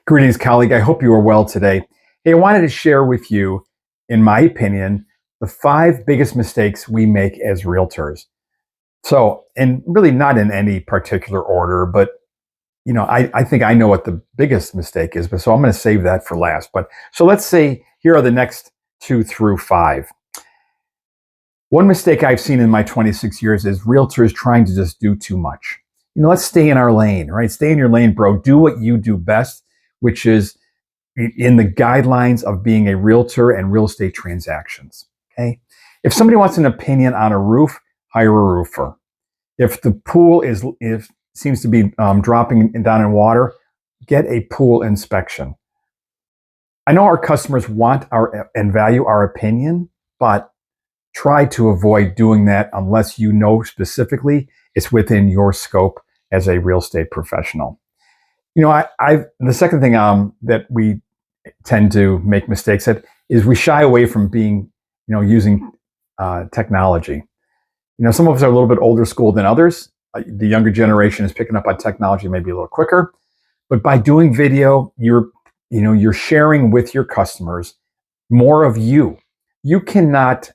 Greetings, colleague. I hope you are well today. Hey, I wanted to share with you, in my opinion, the 5 biggest mistakes we make as realtors. So, and really not in any particular order, but I think I know what the biggest mistake is, but so I'm going to save that for last. But so let's say here are the next 2 through 5. One mistake I've seen in my 26 years is realtors trying to just do too much. Let's stay in our lane, right? Stay in your lane, bro. Do what you do best, which is in the guidelines of being a realtor and real estate transactions. Okay. If somebody wants an opinion on a roof, hire a roofer. If the pool seems to be dropping down in water, get a pool inspection. I know our customers want and value our opinion, but try to avoid doing that unless you know specifically it's within your scope as a real estate professional. The second thing that we tend to make mistakes at is we shy away from using technology. Some of us are a little bit older school than others. The younger generation is picking up on technology maybe a little quicker, but by doing video, you're sharing with your customers more of you. You cannot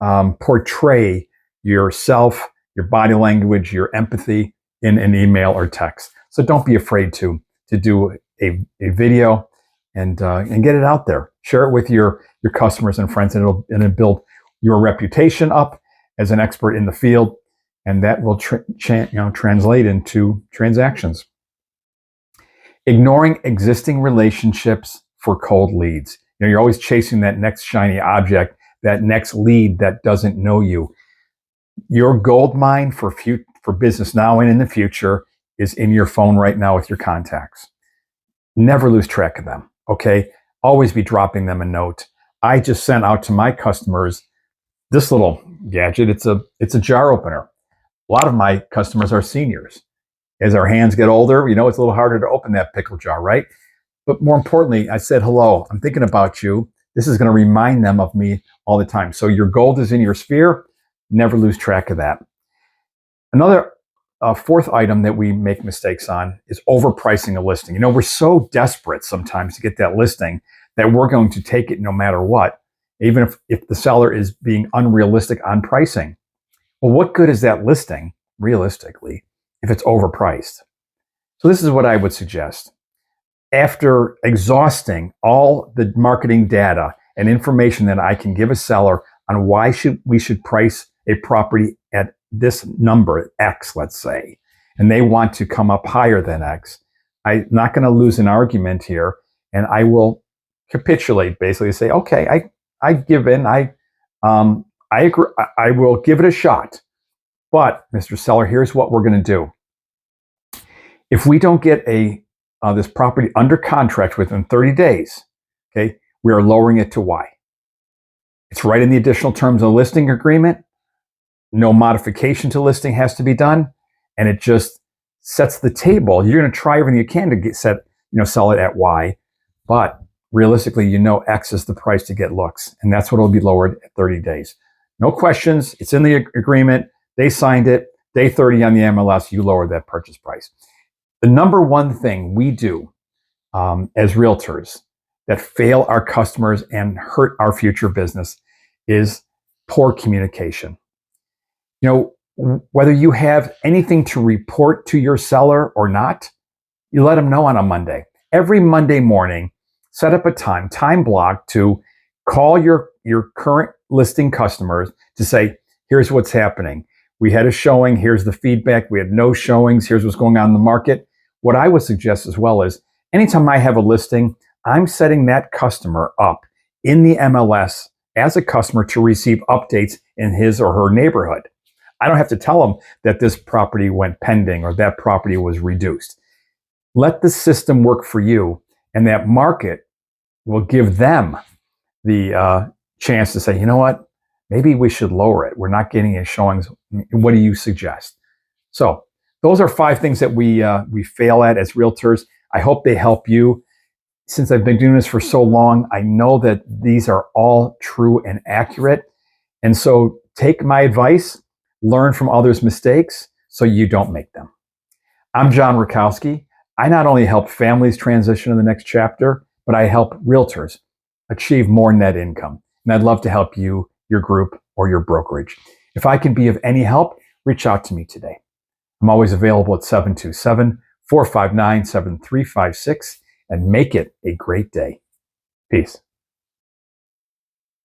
portray yourself, your body language, your empathy in an email or text. So don't be afraid to do a video and get it out there. Share it with your customers and friends, and it'll build your reputation up as an expert in the field, and that will translate into transactions. Ignoring existing relationships for cold leads. You're always chasing that next shiny object, that next lead that doesn't know you. Your gold mine for business now and in the future is in your phone right now with your contacts. Never lose track of them, okay? Always be dropping them a note. I just sent out to my customers this little gadget. It's a jar opener. A lot of my customers are seniors. As our hands get older, it's a little harder to open that pickle jar, right? But more importantly, I said, hello, I'm thinking about you. This is going to remind them of me all the time. So your gold is in your sphere. Never lose track of that. Another fourth item that we make mistakes on is overpricing a listing. We're so desperate sometimes to get that listing that we're going to take it no matter what, even if the seller is being unrealistic on pricing. Well, what good is that listing, realistically, if it's overpriced? So this is what I would suggest. After exhausting all the marketing data and information that I can give a seller on why we should price a property at this number, X, let's say, and they want to come up higher than X, I'm not going to lose an argument here, and I will capitulate, basically say, okay, I give in, I agree, I will give it a shot, but Mr. Seller, here's what we're going to do. If we don't get this property under contract within 30 days, okay, we are lowering it to Y. It's right in the additional terms of the listing agreement. No modification to listing has to be done, and it just sets the table. You're going to try everything you can to sell it at Y, but realistically, X is the price to get looks, and that's what will be lowered at 30 days. No questions. It's in the agreement. They signed it. Day 30 on the MLS, you lower that purchase price. The number one thing we do as realtors that fail our customers and hurt our future business is poor communication. Whether you have anything to report to your seller or not, you let them know on a Monday. Every Monday morning, set up a time block to call your current listing customers to say, here's what's happening. We had a showing. Here's the feedback. We had no showings. Here's what's going on in the market. What I would suggest as well is anytime I have a listing, I'm setting that customer up in the MLS as a customer to receive updates in his or her neighborhood. I don't have to tell them that this property went pending or that property was reduced. Let the system work for you, and that market will give them the chance to say, you know what, maybe we should lower it. We're not getting any showings. What do you suggest? So those are 5 things that we fail at as realtors. I hope they help you. Since I've been doing this for so long, I know that these are all true and accurate. And so take my advice, learn from others' mistakes so you don't make them. I'm John Rurkowski. I not only help families transition to the next chapter, but I help realtors achieve more net income. And I'd love to help you, your group, or your brokerage. If I can be of any help, reach out to me today. I'm always available at 727-459-7356, and make it a great day. Peace.